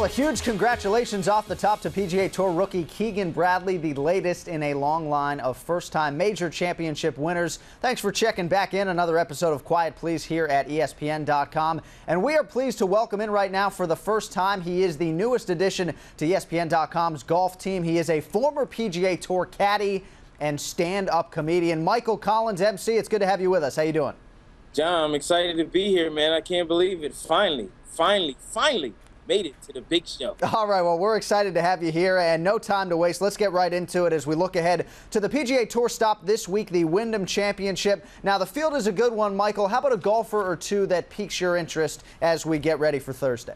Well, a huge congratulations off the top to PGA Tour rookie Keegan Bradley, the latest in a long line of first-time major championship winners. Thanks for checking back in. Another episode of Quiet Please here at ESPN.com. And we are pleased to welcome in right now for the first time. He is the newest addition to ESPN.com's golf team. He is a former PGA Tour caddy and stand-up comedian. Michael Collins, MC, it's good to have you with us. How you doing? John, I'm excited to be here, man. I can't believe it. Finally made it to the big show. All right, well, we're excited to have you here, and no time to waste. Let's get right into it as we look ahead to the PGA Tour stop this week, the Wyndham Championship. Now, the field is a good one, Michael. How about a golfer or two that piques your interest as we get ready for Thursday?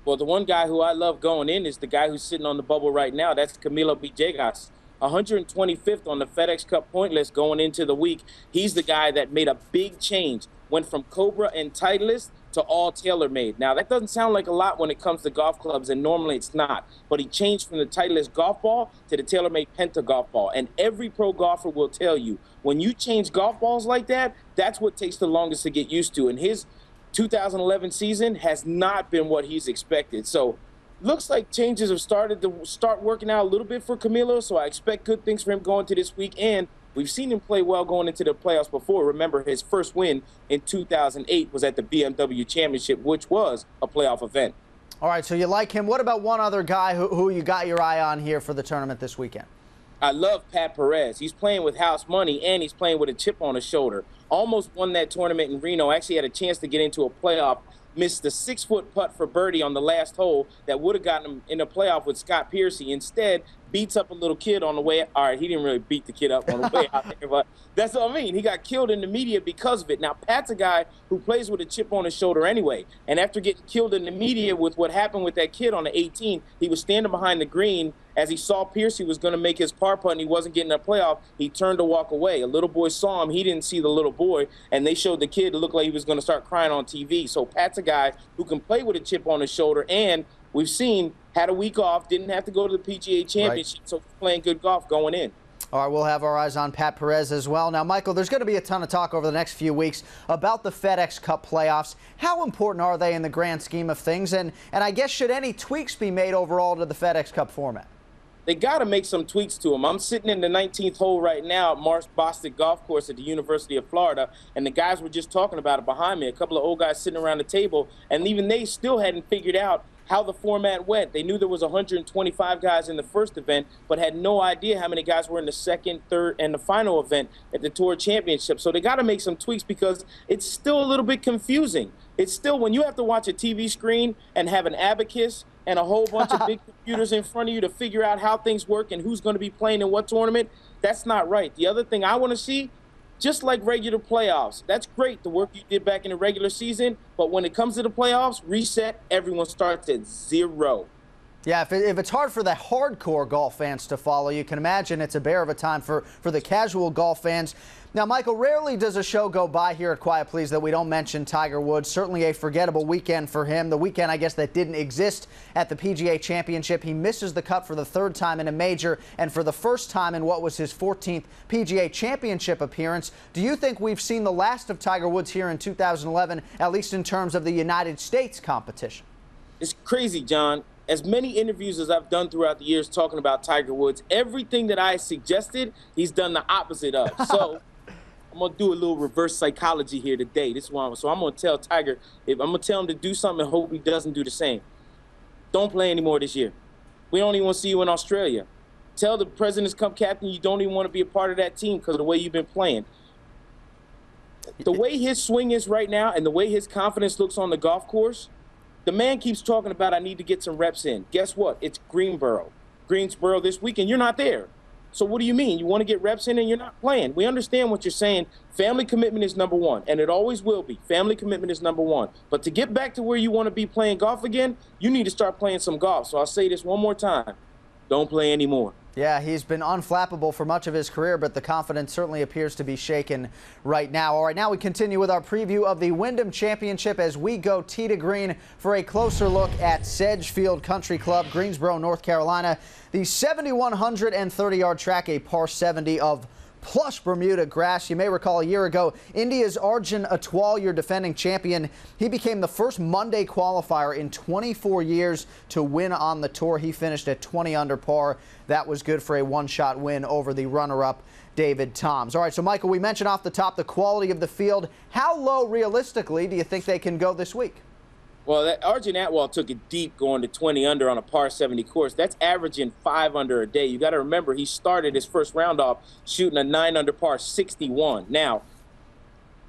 Well, the one guy who I love going in is the guy who's sitting on the bubble right now. That's Camilo Villegas. 125th on the FedEx Cup point list going into the week. He's the guy that made a big change, went from Cobra and Titleist to all TaylorMade. Now, that doesn't sound like a lot when it comes to golf clubs, and normally it's not. But he changed from the Titleist golf ball to the TaylorMade Penta golf ball. And every pro golfer will tell you, when you change golf balls like that, that's what takes the longest to get used to. And his 2011 season has not been what he's expected. So looks like changes have started to start working out a little bit for Camilo, so I expect good things for him going to this week. And we've seen him play well going into the playoffs before. Remember, his first win in 2008 was at the BMW Championship, which was a playoff event. All right, so you like him. What about one other guy who you got your eye on here for the tournament this weekend? I love Pat Perez. He's playing with house money, and he's playing with a chip on his shoulder. Almost won that tournament in Reno. Actually had a chance to get into a playoff. Missed the 6-foot putt for birdie on the last hole that would have gotten him in the playoff with Scott Piercy. Instead, beats up a little kid on the way. All right, he didn't really beat the kid up on the way out there, but that's what I mean. He got killed in the media because of it. Now, Pat's a guy who plays with a chip on his shoulder anyway. And after getting killed in the media with what happened with that kid on the 18, he was standing behind the green as he saw Piercy was going to make his par putt and he wasn't getting a playoff. He turned to walk away. A little boy saw him. He didn't see the little boy, and they showed the kid to look like he was going to start crying on TV. So Pat's a guy who can play with a chip on his shoulder, and we've seen had a week off, didn't have to go to the PGA Championship, right. So playing good golf going in. All right, we'll have our eyes on Pat Perez as well. Now, Michael, there's going to be a ton of talk over the next few weeks about the FedEx Cup playoffs. How important are they in the grand scheme of things? And I guess should any tweaks be made overall to the FedEx Cup format? They got to make some tweaks to them. I'm sitting in the 19th hole right now at Mars Bostic Golf Course at the University of Florida, and the guys were just talking about it behind me, a couple of old guys sitting around the table, and even they still hadn't figured out how the format went. They knew there was 125 guys in the first event, but had no idea how many guys were in the second, third, and the final event at the Tour Championship. So they got to make some tweaks because it's still a little bit confusing. It's still, when you have to watch a TV screen and have an abacus and a whole bunch of big computers in front of you to figure out how things work and who's going to be playing in what tournament, that's not right. The other thing I want to see, just like regular playoffs, that's great, the work you did back in the regular season, but when it comes to the playoffs, reset, everyone starts at zero. Yeah, if it's hard for the hardcore golf fans to follow, you can imagine it's a bear of a time for the casual golf fans. Now, Michael, rarely does a show go by here at Quiet Please that we don't mention Tiger Woods. Certainly a forgettable weekend for him. The weekend, I guess, that didn't exist at the PGA Championship. He misses the cut for the third time in a major and for the first time in what was his 14th PGA Championship appearance. Do you think we've seen the last of Tiger Woods here in 2011, at least in terms of the United States competition? It's crazy, John. As many interviews as I've done throughout the years talking about Tiger Woods, everything that I suggested, he's done the opposite of. So I'm going to do a little reverse psychology here today. This one. So I'm going to tell Tiger, if I'm going to tell him to do something and hope he doesn't do the same. Don't play anymore this year. We don't even want to see you in Australia. Tell the President's Cup captain you don't even want to be a part of that team because of the way you've been playing. The way his swing is right now and the way his confidence looks on the golf course, the man keeps talking about, I need to get some reps in. Guess what? It's Greensboro this weekend. You're not there. So what do you mean? You want to get reps in and you're not playing? We understand what you're saying. Family commitment is number one, and it always will be. Family commitment is number one. But to get back to where you want to be playing golf again, you need to start playing some golf. So I'll say this one more time. Don't play anymore. Yeah, he's been unflappable for much of his career, but the confidence certainly appears to be shaken right now. All right, now we continue with our preview of the Wyndham Championship as we go tee to green for a closer look at Sedgefield Country Club, Greensboro, North Carolina. The 7,130-yard track, a par 70 of plush Bermuda grass. You may recall a year ago, India's Arjun Atwal, your defending champion, he became the first Monday qualifier in 24 years to win on the tour. He finished at 20 under par. That was good for a one-shot win over the runner-up, David Toms. All right, so Michael, we mentioned off the top the quality of the field. How low, realistically, do you think they can go this week? Well, that Arjun Atwal took it deep going to 20 under on a par 70 course. That's averaging 5 under a day. You got to remember, he started his first round off shooting a 9 under par 61. Now,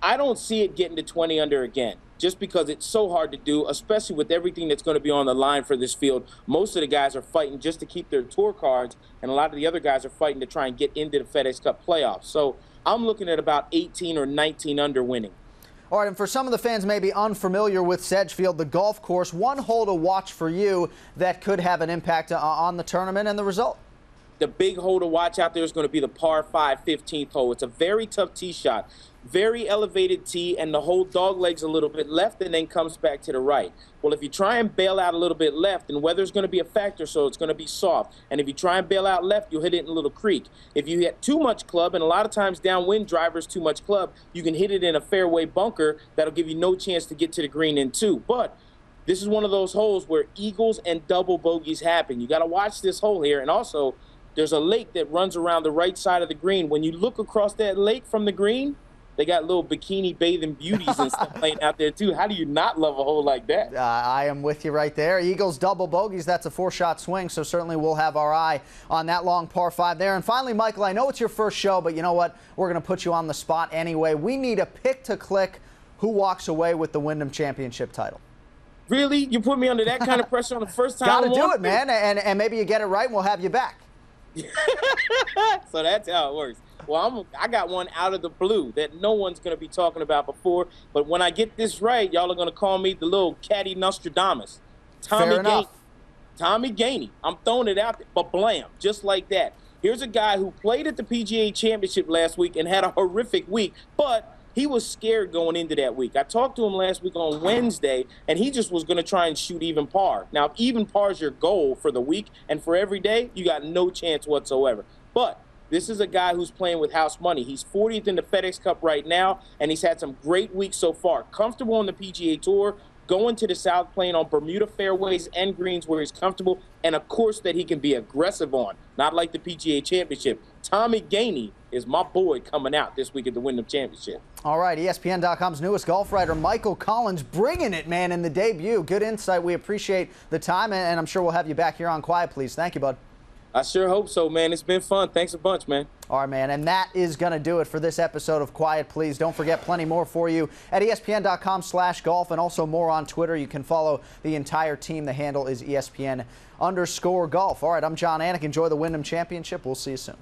I don't see it getting to 20 under again, just because it's so hard to do, especially with everything that's going to be on the line for this field. Most of the guys are fighting just to keep their tour cards, and a lot of the other guys are fighting to try and get into the FedEx Cup playoffs. So I'm looking at about 18 or 19 under winning. All right, and for some of the fans maybe unfamiliar with Sedgefield, the golf course, one hole to watch for you that could have an impact on the tournament and the result. The big hole to watch out there is going to be the par 5 15th hole. It's a very tough tee shot, very elevated tee, and the hole dog legs a little bit left and then comes back to the right. Well, if you try and bail out a little bit left, then weather's going to be a factor, so it's going to be soft. And if you try and bail out left, you'll hit it in a little creek. If you hit too much club, and a lot of times downwind drivers too much club, you can hit it in a fairway bunker that'll give you no chance to get to the green in two. But this is one of those holes where eagles and double bogeys happen. You got to watch this hole here, and also there's a lake that runs around the right side of the green. When you look across that lake from the green, they got little bikini bathing beauties and stuff playing out there, too. How do you not love a hole like that? I am with you right there. Eagles double bogeys, that's a 4-shot swing, so certainly we'll have our eye on that long par 5 there. And finally, Michael, I know it's your first show, but you know what? We're going to put you on the spot anyway. We need a pick to click who walks away with the Wyndham Championship title. Really? You put me under that kind of pressure on the first time? Got to do it, man, and maybe you get it right and we'll have you back. So that's how it works. Well, I got one out of the blue that no one's going to be talking about before. But when I get this right, y'all are going to call me the little catty Nostradamus. Fair enough. Tommy Gainey. I'm throwing it out there, but blam, just like that. Here's a guy who played at the PGA Championship last week and had a horrific week, but he was scared going into that week. I talked to him last week on Wednesday, and he just was going to try and shoot even par. Now, if even par is your goal for the week and for every day, you got no chance whatsoever. But this is a guy who's playing with house money. He's 40th in the FedEx Cup right now, and he's had some great weeks so far. Comfortable on the PGA Tour, going to the South, playing on Bermuda fairways and greens where he's comfortable, and a course that he can be aggressive on, not like the PGA Championship. Tommy Gainey is my boy coming out this week at the Wyndham Championship. All right, ESPN.com's newest golf writer, Michael Collins, bringing it, man, in the debut. Good insight. We appreciate the time, and I'm sure we'll have you back here on Quiet Please. Thank you, bud. I sure hope so, man. It's been fun. Thanks a bunch, man. All right, man, and that is going to do it for this episode of Quiet Please. Don't forget, plenty more for you at ESPN.com/golf and also more on Twitter. You can follow the entire team. The handle is ESPN_golf. All right, I'm John Anik. Enjoy the Wyndham Championship. We'll see you soon.